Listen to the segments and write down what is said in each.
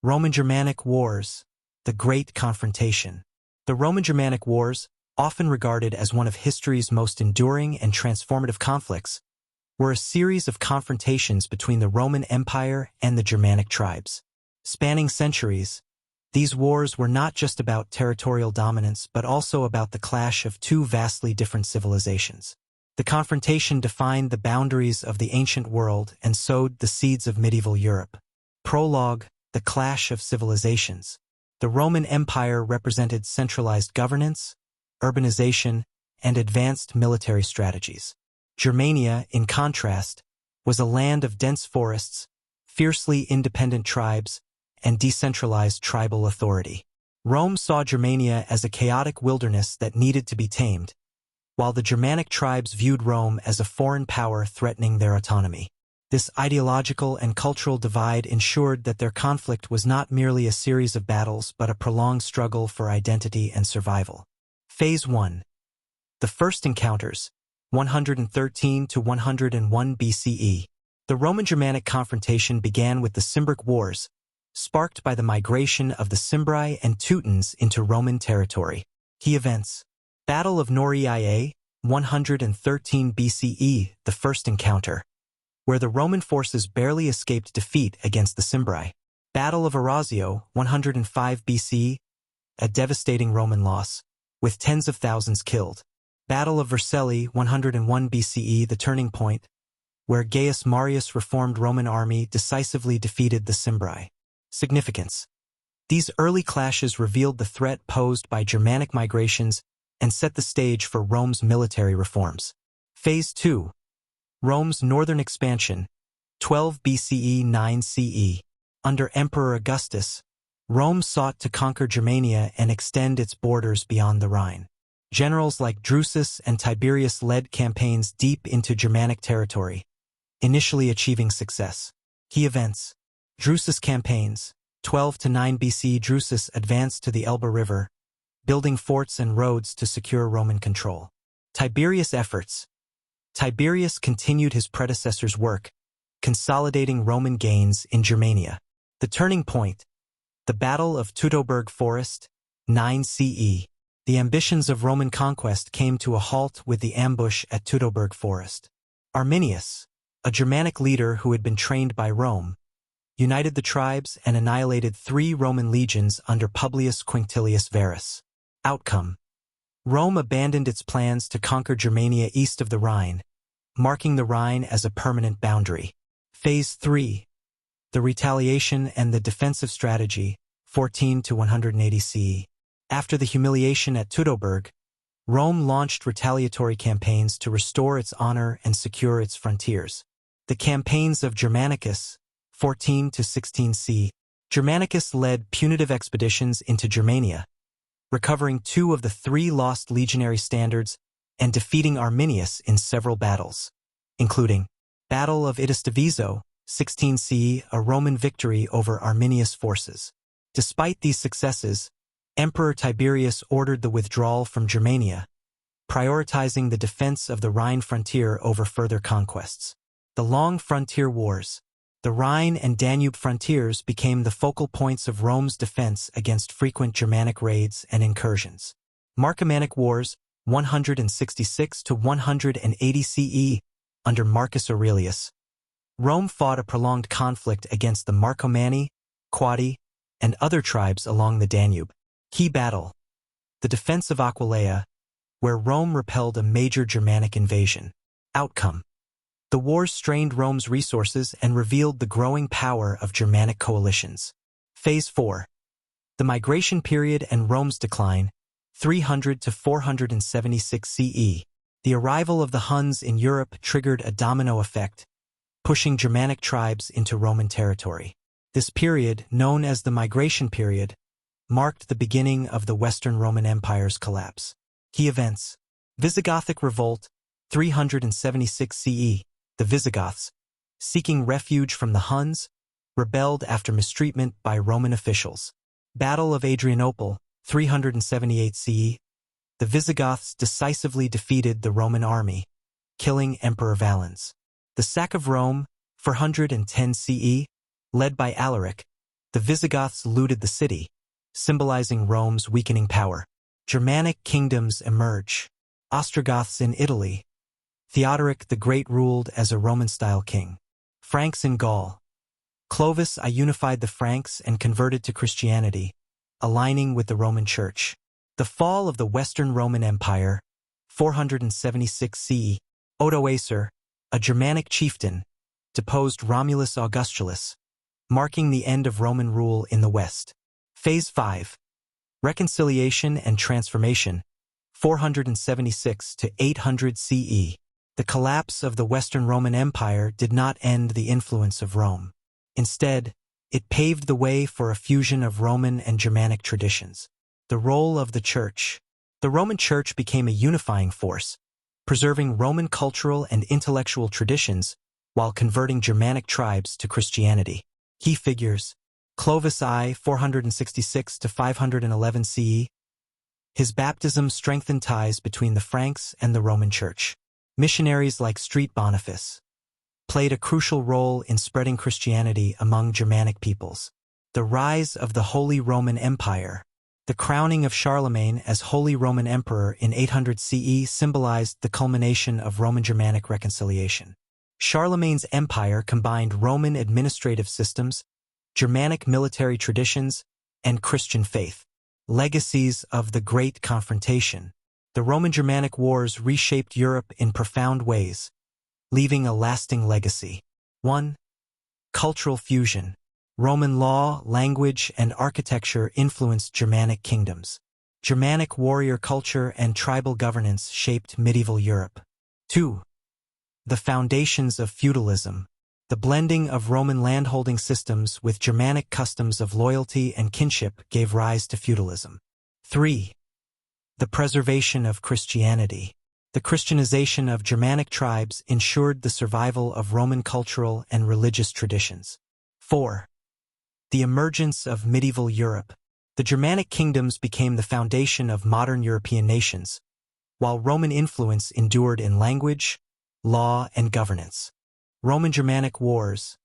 Roman-Germanic Wars, the Great Confrontation. The Roman-Germanic Wars, often regarded as one of history's most enduring and transformative conflicts, were a series of confrontations between the Roman Empire and the Germanic tribes. Spanning centuries, these wars were not just about territorial dominance but also about the clash of two vastly different civilizations. The confrontation defined the boundaries of the ancient world and sowed the seeds of medieval Europe. Prologue: the clash of civilizations. The Roman Empire represented centralized governance, urbanization, and advanced military strategies. Germania, in contrast, was a land of dense forests, fiercely independent tribes, and decentralized tribal authority. Rome saw Germania as a chaotic wilderness that needed to be tamed, while the Germanic tribes viewed Rome as a foreign power threatening their autonomy. This ideological and cultural divide ensured that their conflict was not merely a series of battles but a prolonged struggle for identity and survival. Phase 1. The first encounters, 113 to 101 BCE. The Roman-Germanic confrontation began with the Cimbric Wars, sparked by the migration of the Cimbri and Teutons into Roman territory. Key events: Battle of Noreia, 113 BCE, the first encounter, where the Roman forces barely escaped defeat against the Cimbri. Battle of Orazio, 105 BC, a devastating Roman loss, with tens of thousands killed. Battle of Vercelli, 101 BCE, the turning point, where Gaius Marius' reformed Roman army decisively defeated the Cimbri. Significance: these early clashes revealed the threat posed by Germanic migrations and set the stage for Rome's military reforms. Phase 2. Rome's northern expansion, 12 BCE 9 CE. Under Emperor Augustus, Rome sought to conquer Germania and extend its borders beyond the Rhine. Generals like Drusus and Tiberius led campaigns deep into Germanic territory, initially achieving success. Key events: Drusus campaigns, 12 to 9 BC. Drusus advanced to the Elbe River, building forts and roads to secure Roman control. Tiberius efforts. Tiberius continued his predecessor's work, consolidating Roman gains in Germania. The turning point: the Battle of Teutoburg Forest, 9 CE. The ambitions of Roman conquest came to a halt with the ambush at Teutoburg Forest. Arminius, a Germanic leader who had been trained by Rome, united the tribes and annihilated 3 Roman legions under Publius Quinctilius Varus. Outcome: Rome abandoned its plans to conquer Germania east of the Rhine, marking the Rhine as a permanent boundary. Phase 3. The retaliation and the defensive strategy, 14 to 180 CE. After the humiliation at Teutoburg, Rome launched retaliatory campaigns to restore its honor and secure its frontiers. The campaigns of Germanicus, 14 to 16 CE. Germanicus led punitive expeditions into Germania, recovering 2 of the 3 lost legionary standards and defeating Arminius in several battles, including Battle of Idistavizo, 16 CE, a Roman victory over Arminius' forces. Despite these successes, Emperor Tiberius ordered the withdrawal from Germania, prioritizing the defense of the Rhine frontier over further conquests. The Long Frontier Wars. The Rhine and Danube frontiers became the focal points of Rome's defense against frequent Germanic raids and incursions. Marcomannic Wars, 166 to 180 CE, under Marcus Aurelius. Rome fought a prolonged conflict against the Marcomanni, Quadi, and other tribes along the Danube. Key battle: the defense of Aquileia, where Rome repelled a major Germanic invasion. Outcome: the wars strained Rome's resources and revealed the growing power of Germanic coalitions. Phase 4. The migration period and Rome's decline, 300 to 476 CE. The arrival of the Huns in Europe triggered a domino effect, pushing Germanic tribes into Roman territory. This period, known as the Migration Period, marked the beginning of the Western Roman Empire's collapse. Key events: Visigothic Revolt, 376 CE. The Visigoths, seeking refuge from the Huns, rebelled after mistreatment by Roman officials. Battle of Adrianople, 378 CE. The Visigoths decisively defeated the Roman army, killing Emperor Valens. The sack of Rome, 410 CE, led by Alaric, The Visigoths looted the city, symbolizing Rome's weakening power. Germanic kingdoms emerge. Ostrogoths in Italy. Theodoric the Great ruled as a Roman-style king. Franks in Gaul. Clovis I unified the Franks and converted to Christianity, aligning with the Roman Church. The fall of the Western Roman Empire, 476 CE. Odoacer, a Germanic chieftain, deposed Romulus Augustulus, marking the end of Roman rule in the West. Phase 5. Reconciliation and Transformation, 476 to 800 CE. The collapse of the Western Roman Empire did not end the influence of Rome. Instead, it paved the way for a fusion of Roman and Germanic traditions. The role of the Church. The Roman Church became a unifying force, preserving Roman cultural and intellectual traditions while converting Germanic tribes to Christianity. Key figures: Clovis I, 466 to 511 CE. His baptism strengthened ties between the Franks and the Roman Church. Missionaries like St. Boniface played a crucial role in spreading Christianity among Germanic peoples. The rise of the Holy Roman Empire. The crowning of Charlemagne as Holy Roman Emperor in 800 CE symbolized the culmination of Roman-Germanic reconciliation. Charlemagne's empire combined Roman administrative systems, Germanic military traditions, and Christian faith. Legacies of the Great Confrontation. The Roman-Germanic wars reshaped Europe in profound ways, leaving a lasting legacy. 1. Cultural fusion. Roman law, language, and architecture influenced Germanic kingdoms. Germanic warrior culture and tribal governance shaped medieval Europe. 2. The foundations of feudalism. The blending of Roman landholding systems with Germanic customs of loyalty and kinship gave rise to feudalism. 3. The preservation of Christianity. The Christianization of Germanic tribes ensured the survival of Roman cultural and religious traditions. 4. The emergence of medieval Europe. The Germanic kingdoms became the foundation of modern European nations, while Roman influence endured in language, law, and governance. Roman-Germanic wars.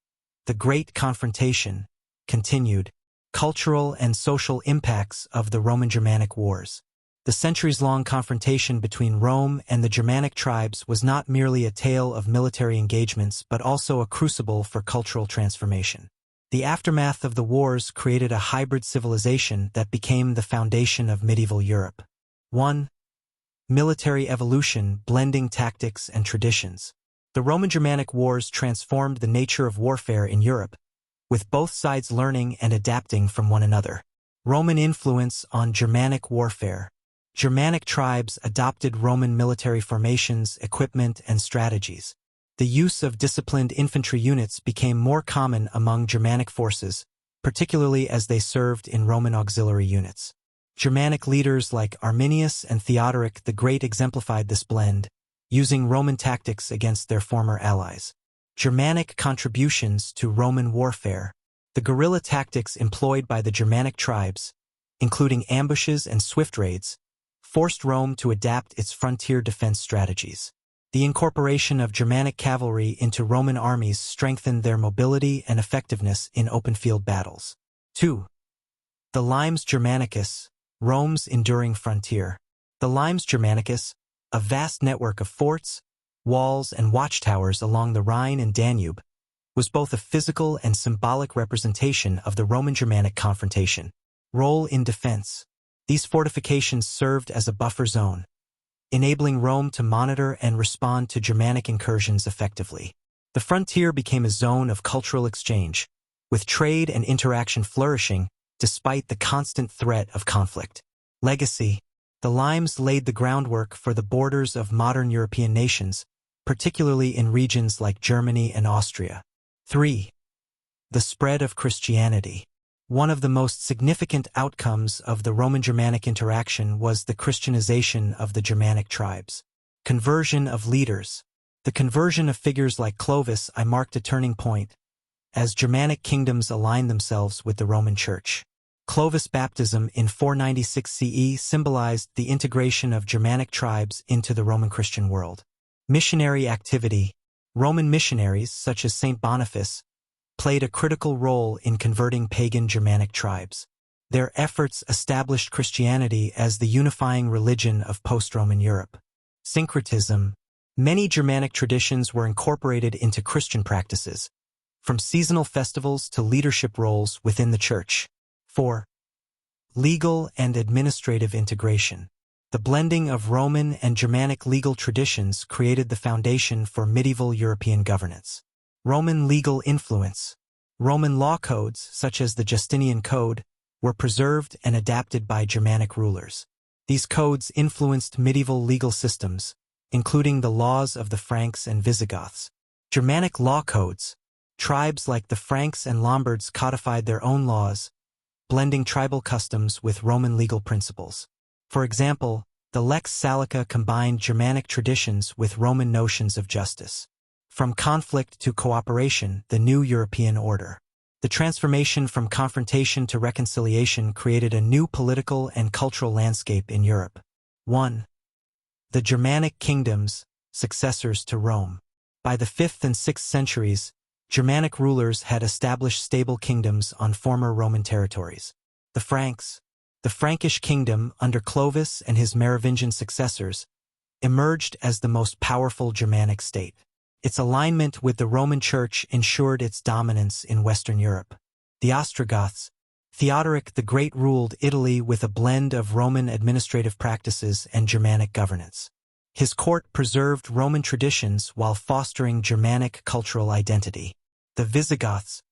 The Great Confrontation continued. Cultural and social impacts of the Roman-Germanic wars. The centuries-long confrontation between Rome and the Germanic tribes was not merely a tale of military engagements but also a crucible for cultural transformation. The aftermath of the wars created a hybrid civilization that became the foundation of medieval Europe. 1. Military evolution, blending tactics and traditions. The Roman-Germanic wars transformed the nature of warfare in Europe, with both sides learning and adapting from one another. Roman influence on Germanic warfare. Germanic tribes adopted Roman military formations, equipment, and strategies. The use of disciplined infantry units became more common among Germanic forces, particularly as they served in Roman auxiliary units. Germanic leaders like Arminius and Theodoric the Great exemplified this blend, using Roman tactics against their former allies. Germanic contributions to Roman warfare. The guerrilla tactics employed by the Germanic tribes, including ambushes and swift raids, forced Rome to adapt its frontier defense strategies. The incorporation of Germanic cavalry into Roman armies strengthened their mobility and effectiveness in open-field battles. 2. The Limes Germanicus, Rome's enduring frontier. The Limes Germanicus, a vast network of forts, walls, and watchtowers along the Rhine and Danube, was both a physical and symbolic representation of the Roman-Germanic confrontation. Role in defense. These fortifications served as a buffer zone, enabling Rome to monitor and respond to Germanic incursions effectively. The frontier became a zone of cultural exchange, with trade and interaction flourishing despite the constant threat of conflict. Legacy. The Limes laid the groundwork for the borders of modern European nations, particularly in regions like Germany and Austria. 3. The spread of Christianity. One of the most significant outcomes of the Roman-Germanic interaction was the Christianization of the Germanic tribes. Conversion of leaders. The conversion of figures like Clovis I marked a turning point, as Germanic kingdoms aligned themselves with the Roman Church. Clovis' baptism in 496 CE symbolized the integration of Germanic tribes into the Roman Christian world. Missionary activity. Roman missionaries, such as St. Boniface, played a critical role in converting pagan Germanic tribes. Their efforts established Christianity as the unifying religion of post-Roman Europe. Syncretism. Many Germanic traditions were incorporated into Christian practices, from seasonal festivals to leadership roles within the Church. 4. Legal and administrative integration. The blending of Roman and Germanic legal traditions created the foundation for medieval European governance. Roman legal influence. Roman law codes, such as the Justinian Code, were preserved and adapted by Germanic rulers. These codes influenced medieval legal systems, including the laws of the Franks and Visigoths. Germanic law codes. Tribes like the Franks and Lombards codified their own laws, blending tribal customs with Roman legal principles. For example, the Lex Salica combined Germanic traditions with Roman notions of justice. From conflict to cooperation, the new European order. The transformation from confrontation to reconciliation created a new political and cultural landscape in Europe. 1. The Germanic kingdoms, successors to Rome. By the 5th and 6th centuries, Germanic rulers had established stable kingdoms on former Roman territories. The Franks, the Frankish kingdom under Clovis and his Merovingian successors, emerged as the most powerful Germanic state. Its alignment with the Roman Church ensured its dominance in Western Europe. The Ostrogoths. Theodoric the Great ruled Italy with a blend of Roman administrative practices and Germanic governance. His court preserved Roman traditions while fostering Germanic cultural identity. The Visigoths.